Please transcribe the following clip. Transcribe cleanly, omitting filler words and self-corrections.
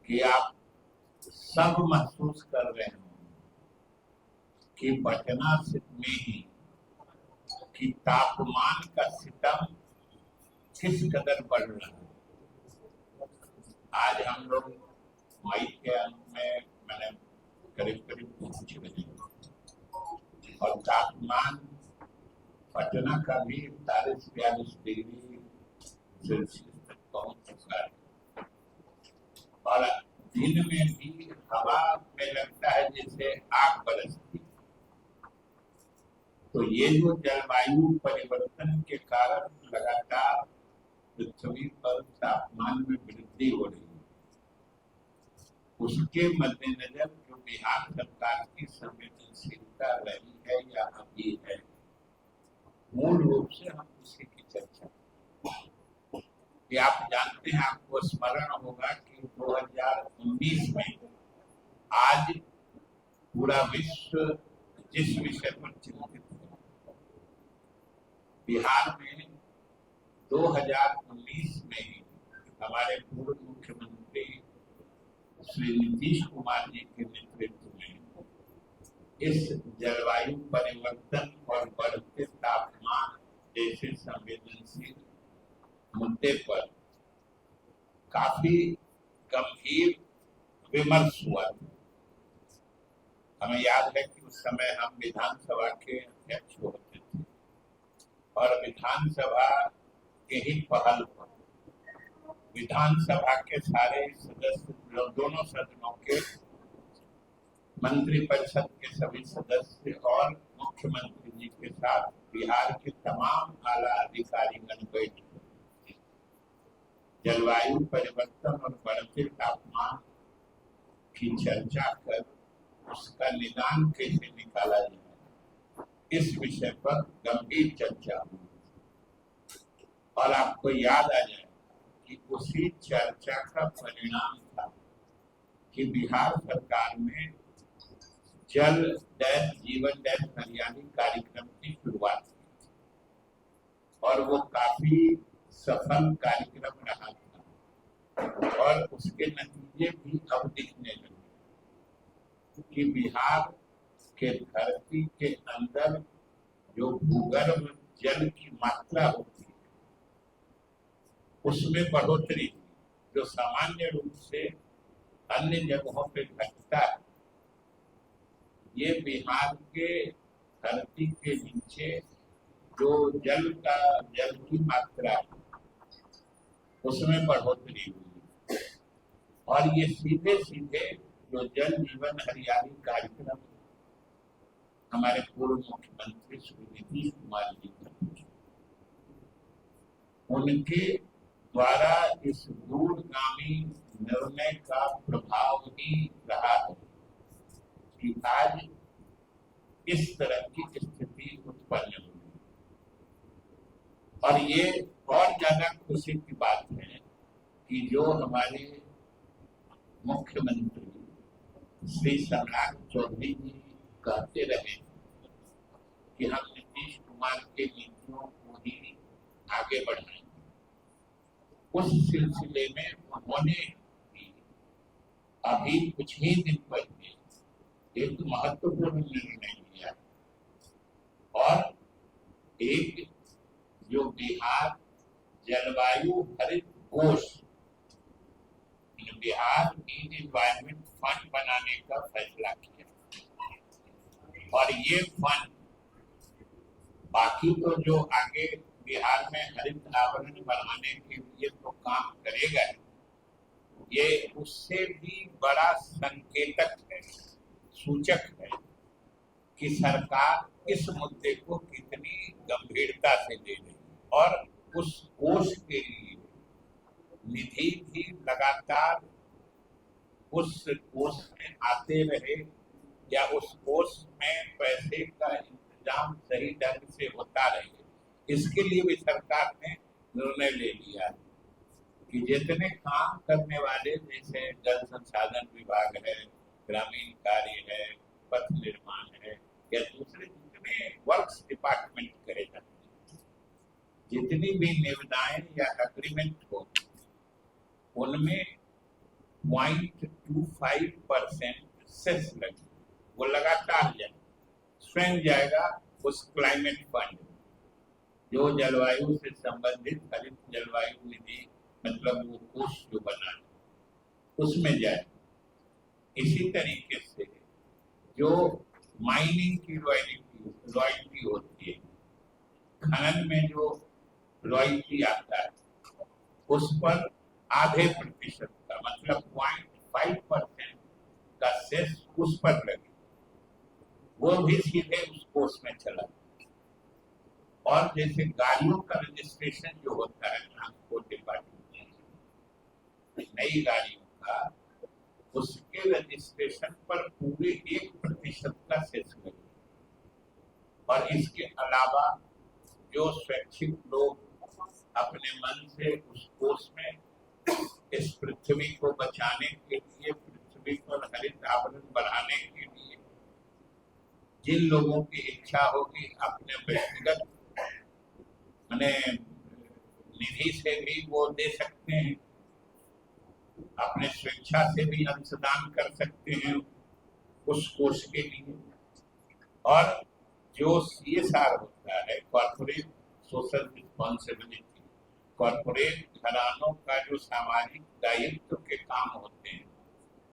कि आप सब महसूस कर रहे हो कि पटना में ही कि तापमान का सितम किस कदर बढ़ रहा है। आज हम लोग मई के अंत में मैंने करीब करीब पहुंच गए और तापमान पटना का भी 41-42 डिग्री सेल्सियस तक पहुंच चुका है और दिन में भी हवा में लगता है जैसे आग बरसती। तो ये जो जलवायु परिवर्तन के कारण लगातार पृथ्वी पर तापमान में वृद्धि हो रही है, उसके मद्देनजर जो बिहार सरकार की संवेदनशीलता रही है या अभी है, मूल रूप से हम उसी की चर्चा कि आप जानते हैं, आपको स्मरण होगा कि 2019 में आज पूरा विश्व जिस विषय पर चिंतित है, बिहार में 2019 में ही हमारे पूर्व मुख्यमंत्री श्री नीतीश कुमार जी के नेतृत्व में इस जलवायु परिवर्तन और बढ़ते तापमान जैसे संवेदनशील मुद्दे पर काफी गंभीर विमर्श हुआ था। हमें याद है कि उस समय हम विधानसभा के अध्यक्ष होते थे और विधानसभा के ही पहल पर विधानसभा के सारे सदस्य, दोनों सदनों के मंत्रिपरिषद के सभी सदस्य और मुख्यमंत्री जी के साथ बिहार के तमाम आला अधिकारीगण बैठे जलवायु परिवर्तन और बढ़ते तापमान की चर्चा कर उसका निदान कैसे निकाला जाए, इस विषय पर गंभीर चर्चा हुई। और आपको याद आ जाए कि उसी चर्चा का परिणाम था कि बिहार सरकार ने जल डैश जीवन डैश हरियाली कार्यक्रम की शुरुआत की और वो काफी सफल कार्यक्रम रहा था और उसके नतीजे भी अब दिखने लगे कि बिहार के धरती के अंदर जो भूगर्भ जल की मात्रा होती है उसमें बढ़ोतरी हुई, जो सामान्य रूप से अन्य जगहों पे घटता है। ये बिहार के धरती के नीचे जो जल की मात्रा है उसमें बढ़ोतरी हुई और ये सीधे सीधे जो जल जीवन हरियाली कार्यक्रम हमारे पूर्व मुख्यमंत्री श्री नीतीश कुमार जी उनके द्वारा इस दूरगामी निर्णय का प्रभाव ही रहा है कि आज इस तरह की स्थिति उत्पन्न हुई। और ये और ज्यादा खुशी की बात है कि जो हमारे मुख्यमंत्री श्री सम्राट चौधरी जी कहते रहे कि हम नीतीश कुमार के नीतियों को ही आगे बढ़ाएंगे, उस सिलसिले में उन्होंने अभी कुछ ही दिन पहले एक महत्वपूर्ण निर्णय लिया और एक जो बिहार जलवायु हरित कोष, बिहार ग्रीन एनवायरनमेंट फंड बनाने का फैसला किया। और ये फंड बाकी तो जो आगे बिहार में हरित आवरण बढ़ाने के लिए तो काम करेगा, ये उससे भी बड़ा संकेतक है, सूचक है कि सरकार इस मुद्दे को कितनी गंभीरता से ले रही है और उस कोष के लिए निधि भी लगातार उस कोष में आते रहे या उस कोष में पैसे का इंतजाम सही ढंग से होता रहे, इसके लिए भी सरकार ने निर्णय ले लिया है कि जितने काम करने वाले जैसे जल संसाधन विभाग है, ग्रामीण कार्य है, पथ निर्माण है या दूसरे जितने वर्क्स डिपार्टमेंट करे जाते हैं, जितनी भी निविदाएं या एग्रीमेंट हो उनमें 0.25% सेस लगे, वो लगातार जाए, स्वयं जाएगा उस क्लाइमेट फंड, जो जलवायु से संबंधित हरित जलवायु निधि, मतलब वो कोष जो बना है उसमें जाए। इसी तरीके से जो माइनिंग की रॉयल्टी होती है, खनन में जो रॉयल्टी आता है, उस पर आधे प्रतिशत का, मतलब 0.5% का सेस उस पर लगे, वो भी सीधे उस कोष में चला। और जैसे गाड़ियों का रजिस्ट्रेशन जो होता है ट्रांसपोर्ट डिपार्टमेंट, नई गाड़ियों का, उसके रजिस्ट्रेशन पर पूरे 1% का सेस लगे। और इसके अलावा जो स्वैच्छिक लोग अपने मन से उस कोष में इस पृथ्वी को बचाने के लिए, पृथ्वी पर हरित आवरण बढ़ाने के लिए जिन लोगों की इच्छा होगी अपने व्यक्तिगत निधि से भी वो दे सकते हैं, अपने स्वेच्छा से भी अंशदान कर सकते हैं उस कोष के लिए। और जो CSR होता है, कॉर्पोरेट सोशल रिस्पॉन्सिबिलिटी, कॉर्पोरेट घरानों का जो सामाजिक दायित्व के काम होते हैं,